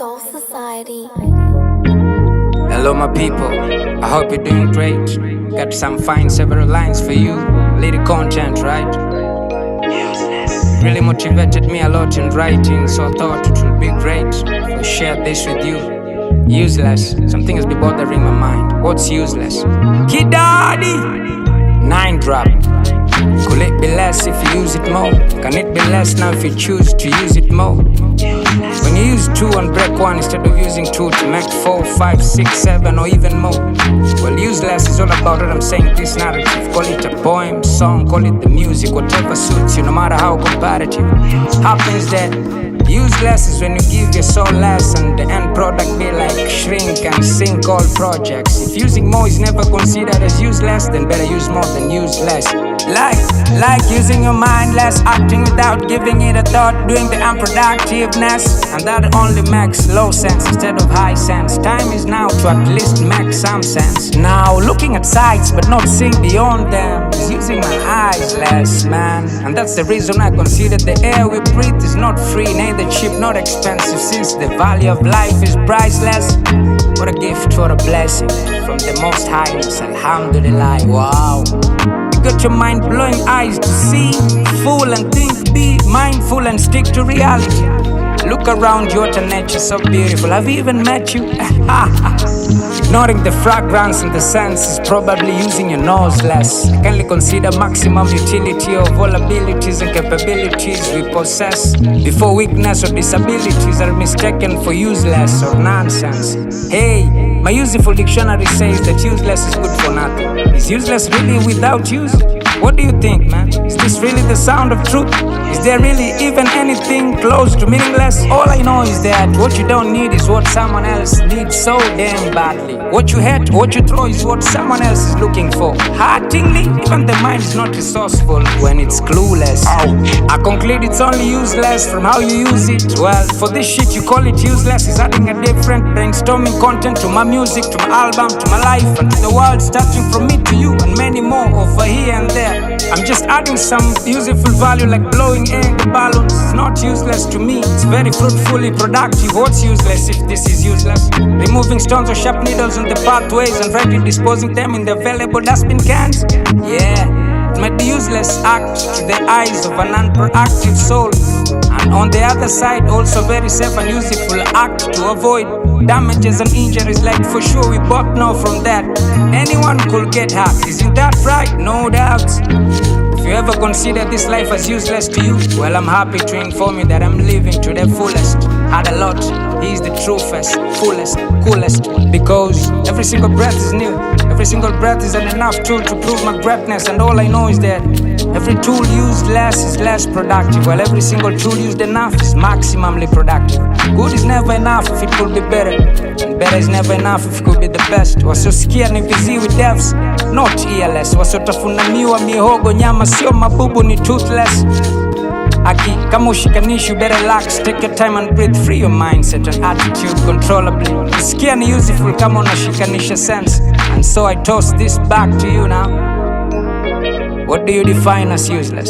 Soul Society. Hello my people, I hope you're doing great. Got some fine several lines for you. Little content, right? Really motivated me a lot in writing, so I thought it would be great to share this with you. Useless, something has been bothering my mind. What's useless? Kid Daddy! 9 drop. Could it be less if you use it more? Can it be less now if you choose to use it more? When you use 2 and break 1 instead of using 2 to make 4, 5, 6, 7 or even more. Well, useless is all about what I'm saying, this narrative. Call it a poem, song, call it the music, whatever suits you, no matter how comparative. Happens that useless is when you give your soul less and the end product be like shrink and sink all projects. If using more is never considered as useless, then better use more than use less. Like using your mind less, acting without giving it a thought, doing the unproductiveness, and that only makes low sense instead of high sense. Time is now to at least make some sense. Now looking at sights but not seeing beyond them is using my eyes less, man. And that's the reason I consider the air we breathe is not free, neither cheap, not expensive, since the value of life is priceless. What a gift, what a blessing from the Most Highness, Alhamdulillah. Wow. Got your mind-blowing eyes to see, fool and think, be mindful and stick to reality. Look around you, what a nature so beautiful. Have you even met you? Ignoring the fragrance and the sense is probably using your nose less. I can only consider maximum utility of all abilities and capabilities we possess before weakness or disabilities are mistaken for useless or nonsense. Hey, my useful dictionary says that useless is good for nothing. Is useless really without use? What do you think, man? Is this really the sound of truth? Is there really even anything close to meaningless? All I know is that what you don't need is what someone else needs so damn badly. What you hate, what you throw is what someone else is looking for. Heartingly, even the mind is not resourceful when it's clueless. I conclude it's only useless from how you use it. Well, for this shit you call it useless is adding a different brainstorming content to my music, to my album, to my life, and to the world, starting from me to you and many more over here and there. I'm just adding some useful value like blowing air in the balloons. It's not useless to me, it's very fruitfully productive. What's useless if this is useless? Removing stones or sharp needles on the pathways and rightly disposing them in the available dustbin cans? Yeah, it might be useless act to the eyes of an unproactive soul, and on the other side also very safe and useful act to avoid damages and injuries, like for sure we both know from that anyone could get hurt. Isn't that right? No doubt. If you ever consider this life as useless to you, well, I'm happy to inform you that I'm living to the fullest. Had a lot, he's the truest, fullest, coolest, because every single breath is new. Every single breath is an enough tool to prove my greatness, and all I know is that every tool used less is less productive, while every single tool used enough is maximally productive. Good is never enough if it could be better, and better is never enough if it could be the best. Wasiosikia Ni viziwi DEAFFFs, not Earless. Wasiotafuna Miwa, Mihogo, Nyama, Mabubu ni Toothless. Aki Kama, hushikanishi, you better relax, take your time and breathe, free your mindset and attitude controllably. Usikia ni useful kama unashikanisha sense, and so I toss this back to you now. What do you define as useless?